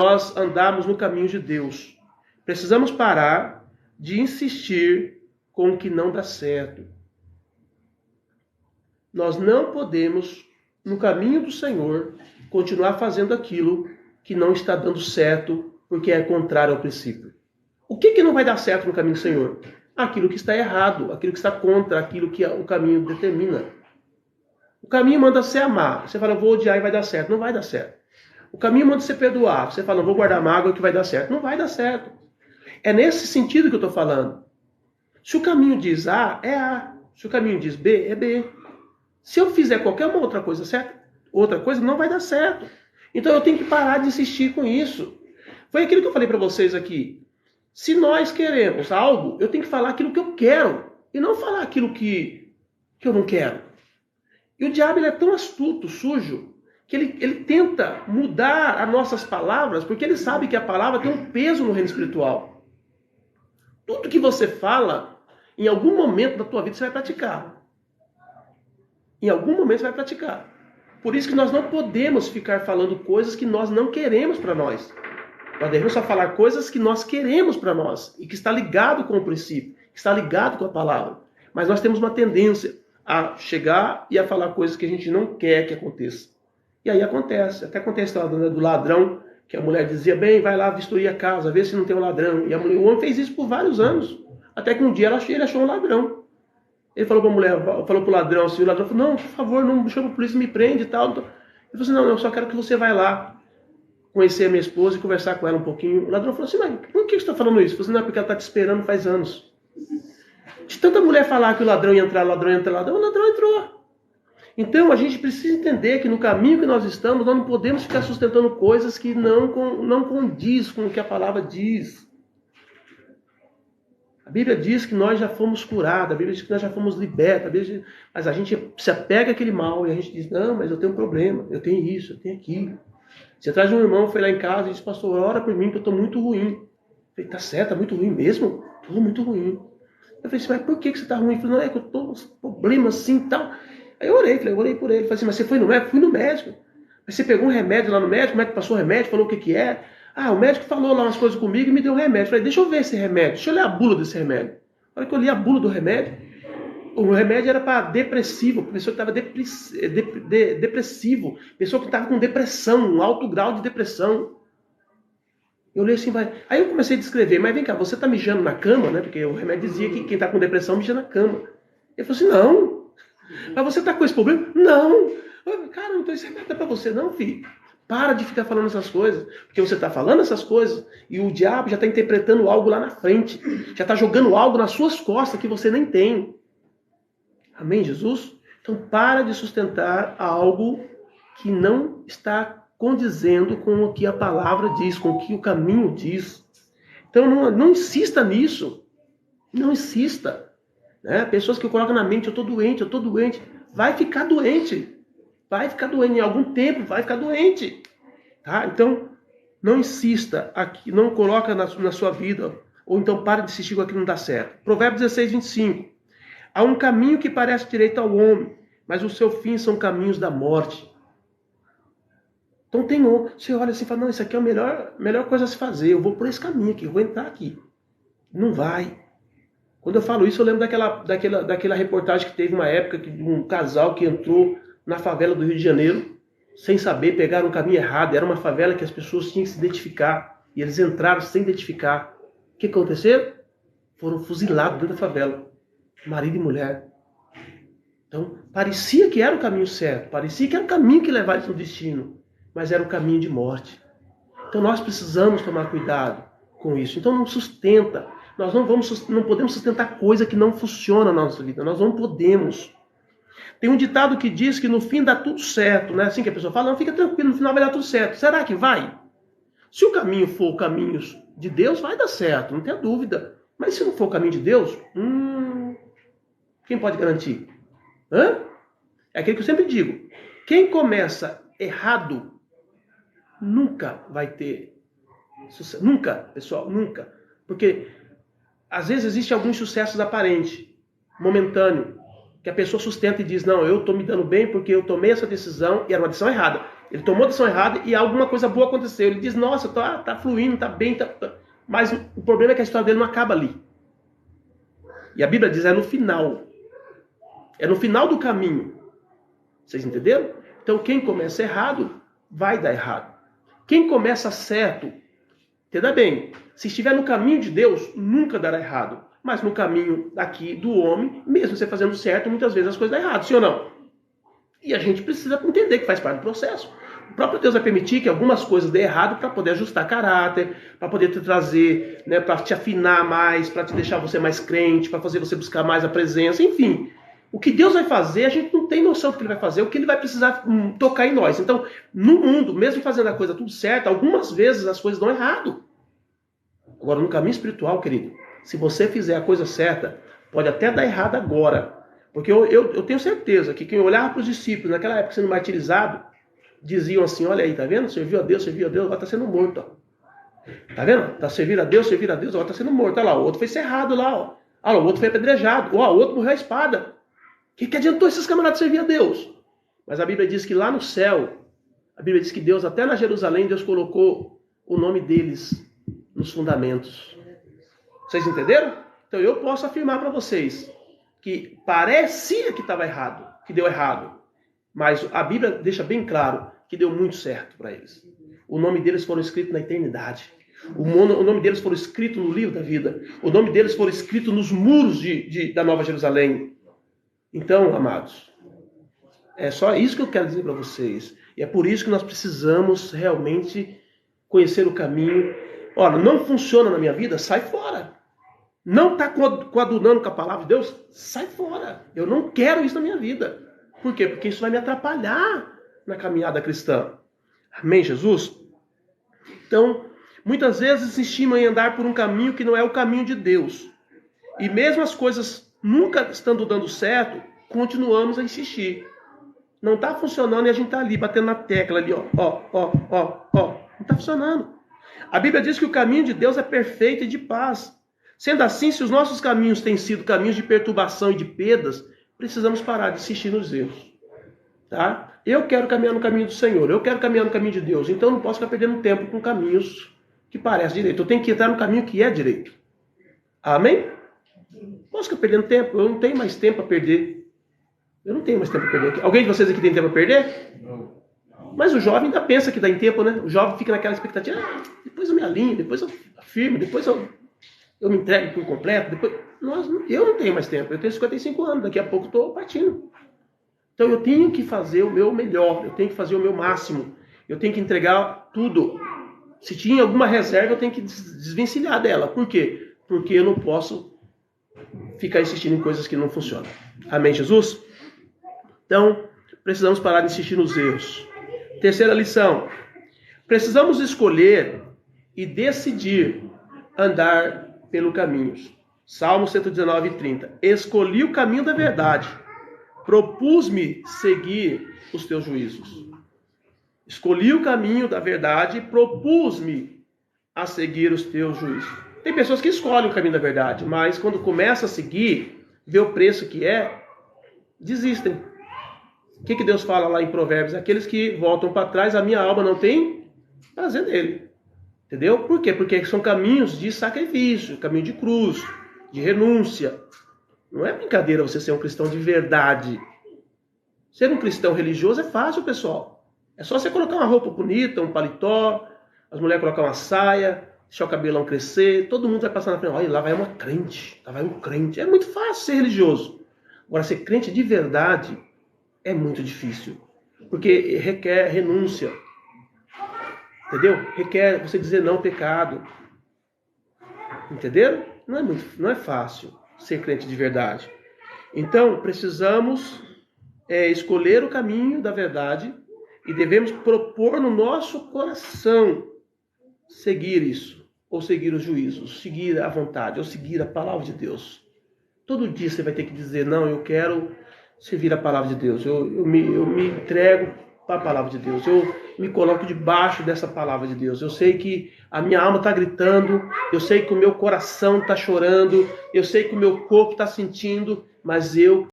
nós andarmos no caminho de Deus. Precisamos parar de insistir com o que não dá certo. Nós não podemos, no caminho do Senhor, continuar fazendo aquilo que não está dando certo, porque é contrário ao princípio. O que não vai dar certo no caminho do Senhor? Aquilo que está errado, aquilo que está contra aquilo que o caminho determina. O caminho manda você amar. Você fala, eu vou odiar e vai dar certo. Não vai dar certo. O caminho manda você perdoar. Você fala, eu vou guardar mágoa que vai dar certo. Não vai dar certo. É nesse sentido que eu estou falando. Se o caminho diz A, é A. Se o caminho diz B, é B. Se eu fizer qualquer uma outra coisa certa, outra coisa não vai dar certo. Então eu tenho que parar de insistir com isso. Foi aquilo que eu falei para vocês aqui. Se nós queremos algo, eu tenho que falar aquilo que eu quero. E não falar aquilo que eu não quero. E o diabo ele é tão astuto, sujo, que ele tenta mudar as nossas palavras, porque ele sabe que a palavra tem um peso no reino espiritual. Tudo que você fala, em algum momento da tua vida você vai praticar. Em algum momento você vai praticar. Por isso que nós não podemos ficar falando coisas que nós não queremos para nós. Nós devemos só falar coisas que nós queremos para nós. E que está ligado com o princípio. Que está ligado com a palavra. Mas nós temos uma tendência a chegar e a falar coisas que a gente não quer que aconteça. E aí acontece. Até acontece a história do ladrão, que a mulher dizia, bem, vai lá vistorir a casa, vê se não tem um ladrão. E o homem fez isso por vários anos. Até que um dia ele achou um ladrão. Ele falou para a mulher, falou para o ladrão assim, o ladrão falou, não, por favor, não chama a polícia, me prende e tal. Ele falou assim, não, eu só quero que você vá lá conhecer a minha esposa e conversar com ela um pouquinho. O ladrão falou assim, mas por que você está falando isso? Ele falou assim, não, porque ela está te esperando faz anos. De tanta mulher falar que o ladrão ia entrar, o ladrão entrou. Então a gente precisa entender que no caminho que nós estamos, nós não podemos ficar sustentando coisas que não condiz com o que a palavra diz. A Bíblia diz que nós já fomos curados, a Bíblia diz que nós já fomos libertos, mas a gente se apega àquele mal e a gente diz, não, mas eu tenho um problema, eu tenho isso, eu tenho aquilo. Você traz um irmão, foi lá em casa e disse, pastor, ora por mim que eu estou muito ruim. Eu falei, tá certo, tá muito ruim mesmo? Estou muito ruim. Eu falei assim, mas por que você está ruim? Ele falou, não, é que eu estou com problemas assim e tal. Aí eu orei por ele. Eu falei assim, mas você foi no médico? Fui no médico. Mas você pegou um remédio lá no médico, o médico passou o remédio, falou o que é. Ah, o médico falou lá umas coisas comigo e me deu um remédio. Eu falei, deixa eu ver esse remédio, deixa eu ler a bula desse remédio. Na hora que eu li a bula do remédio, o remédio era para depressivo, para pessoa que estava depressivo, pessoa que estava com depressão, um alto grau de depressão. Eu li assim, vai. Aí eu comecei a descrever, mas vem cá, você está mijando na cama, né? Porque o remédio dizia que quem está com depressão mija na cama. Ele falou assim, não. Mas você está com esse problema? Não. Cara, não estou esse remédio para você não, filho. Para de ficar falando essas coisas, porque você está falando essas coisas e o diabo já está interpretando algo lá na frente, já está jogando algo nas suas costas que você nem tem. Amém, Jesus? Então para de sustentar algo que não está condizendo com o que a palavra diz, com o que o caminho diz. Então não insista nisso, não insista. Né? Pessoas que colocam na mente, eu estou doente, vai ficar doente. Vai ficar doente, em algum tempo vai ficar doente. Tá? Então, não insista, aqui, não coloca na sua vida, ou então pare de insistir com aquilo que não dá certo. Provérbios 16, 25. Há um caminho que parece direito ao homem, mas o seu fim são caminhos da morte. Então você olha assim e fala, não, isso aqui é a melhor coisa a se fazer, eu vou por esse caminho aqui, eu vou entrar aqui. Não vai. Quando eu falo isso, eu lembro daquela reportagem que teve uma época de um casal que entrou na favela do Rio de Janeiro, sem saber, pegaram um caminho errado. Era uma favela que as pessoas tinham que se identificar. E eles entraram sem identificar. O que aconteceu? Foram fuzilados dentro da favela. Marido e mulher. Então, parecia que era o caminho certo. Parecia que era o caminho que levava eles no destino. Mas era o caminho de morte. Então, nós precisamos tomar cuidado com isso. Então, não sustenta. Nós não podemos sustentar coisa que não funciona na nossa vida. Nós não podemos. Tem um ditado que diz que no fim dá tudo certo, né? Assim que a pessoa fala, não, fica tranquilo, no final vai dar tudo certo. Será que vai? Se o caminho for o caminho de Deus, vai dar certo, não tenha dúvida. Mas se não for o caminho de Deus, quem pode garantir? É aquilo que eu sempre digo. Quem começa errado, nunca vai ter sucesso. Nunca, pessoal, nunca. Porque, às vezes, existem alguns sucessos aparentes, momentâneos. que a pessoa sustenta e diz, não, eu estou me dando bem porque eu tomei essa decisão e era uma decisão errada. Ele tomou a decisão errada e alguma coisa boa aconteceu. Ele diz, nossa, tá fluindo, tá bem, mas o problema é que a história dele não acaba ali. E a Bíblia diz, é no final. É no final do caminho. Vocês entenderam? Então quem começa errado, vai dar errado. Quem começa certo, entenda bem, se estiver no caminho de Deus, nunca dará errado. Mas no caminho daqui do homem, mesmo você fazendo certo, muitas vezes as coisas dão errado, sim ou não? E a gente precisa entender que faz parte do processo. O próprio Deus vai permitir que algumas coisas dêem errado para poder ajustar caráter, para poder te trazer, né, para te afinar mais, para te deixar você mais crente, para fazer você buscar mais a presença, enfim. O que Deus vai fazer, a gente não tem noção do que Ele vai fazer, o que Ele vai precisar tocar em nós. Então, no mundo, mesmo fazendo a coisa tudo certo, algumas vezes as coisas dão errado. Agora, no caminho espiritual, querido, se você fizer a coisa certa, pode até dar errado agora. Porque eu tenho certeza que quem olhava para os discípulos naquela época sendo martirizado, diziam assim, olha aí, tá vendo? Serviu a Deus, agora está sendo morto. Ó. Tá vendo? Tá servindo a Deus, agora está sendo morto. Olha lá, o outro foi cerrado lá. Ó. Olha lá, o outro foi apedrejado. Ó, o outro morreu à espada. O que adiantou esses camaradas servir a Deus? Mas a Bíblia diz que lá no céu, a Bíblia diz que Deus, até na Jerusalém, Deus colocou o nome deles nos fundamentos. Vocês entenderam? Então eu posso afirmar para vocês que parecia que estava errado, que deu errado. Mas a Bíblia deixa bem claro que deu muito certo para eles. O nome deles foram escritos na eternidade. O nome deles foram escritos no livro da vida. O nome deles foram escritos nos muros da Nova Jerusalém. Então, amados, é só isso que eu quero dizer para vocês. E é por isso que nós precisamos realmente conhecer o caminho. Olha, não funciona na minha vida, sai fora. Não está coadunando com a palavra de Deus, sai fora. Eu não quero isso na minha vida. Por quê? Porque isso vai me atrapalhar na caminhada cristã. Amém, Jesus? Então, muitas vezes insistimos em andar por um caminho que não é o caminho de Deus. E mesmo as coisas nunca estando dando certo, continuamos a insistir. Não está funcionando e a gente está ali, batendo na tecla ali, ó. Não está funcionando. A Bíblia diz que o caminho de Deus é perfeito e de paz. Sendo assim, se os nossos caminhos têm sido caminhos de perturbação e de perdas, precisamos parar de insistir nos erros. Tá? Eu quero caminhar no caminho do Senhor, eu quero caminhar no caminho de Deus, então eu não posso ficar perdendo tempo com caminhos que parecem direito. Eu tenho que entrar no caminho que é direito. Amém? Não posso ficar perdendo tempo, eu não tenho mais tempo a perder. Eu não tenho mais tempo a perder. Alguém de vocês aqui tem tempo a perder? Não. Mas o jovem ainda pensa que dá em tempo, né? O jovem fica naquela expectativa, depois eu me alinho, depois eu afirmo, depois eu me entrego por completo. Depois... eu não tenho mais tempo, eu tenho 55 anos, daqui a pouco estou partindo. Então eu tenho que fazer o meu melhor, eu tenho que fazer o meu máximo, eu tenho que entregar tudo. Se tinha alguma reserva, eu tenho que desvencilhar dela. Por quê? Porque eu não posso ficar insistindo em coisas que não funcionam. Amém, Jesus? Então, precisamos parar de insistir nos erros. Terceira lição. Precisamos escolher e decidir andar pelo caminho. Salmo 119:30. Escolhi o caminho da verdade. Propus-me seguir os teus juízos. Escolhi o caminho da verdade e propus-me a seguir os teus juízos. Tem pessoas que escolhem o caminho da verdade, mas quando começa a seguir, vê o preço que é, desistem. O que Deus fala lá em Provérbios? Aqueles que voltam para trás, a minha alma não tem prazer nele. Entendeu? Por quê? Porque são caminhos de sacrifício, caminho de cruz, de renúncia. Não é brincadeira você ser um cristão de verdade. Ser um cristão religioso é fácil, pessoal. É só você colocar uma roupa bonita, um paletó, as mulheres colocar uma saia, deixar o cabelão crescer, todo mundo vai passar na frente. Olha, lá vai uma crente, lá vai um crente. É muito fácil ser religioso. Agora, ser crente de verdade é muito difícil. Porque requer renúncia. Entendeu? Requer você dizer não ao pecado. Entenderam? Não é fácil ser crente de verdade. Então, precisamos escolher o caminho da verdade e devemos propor no nosso coração seguir isso, ou seguir os juízos, seguir a vontade, ou seguir a palavra de Deus. Todo dia você vai ter que dizer, não, eu quero servir a palavra de Deus, eu me entrego para a palavra de Deus, eu me coloco debaixo dessa palavra de Deus. Eu sei que a minha alma está gritando, eu sei que o meu coração está chorando, eu sei que o meu corpo está sentindo, mas eu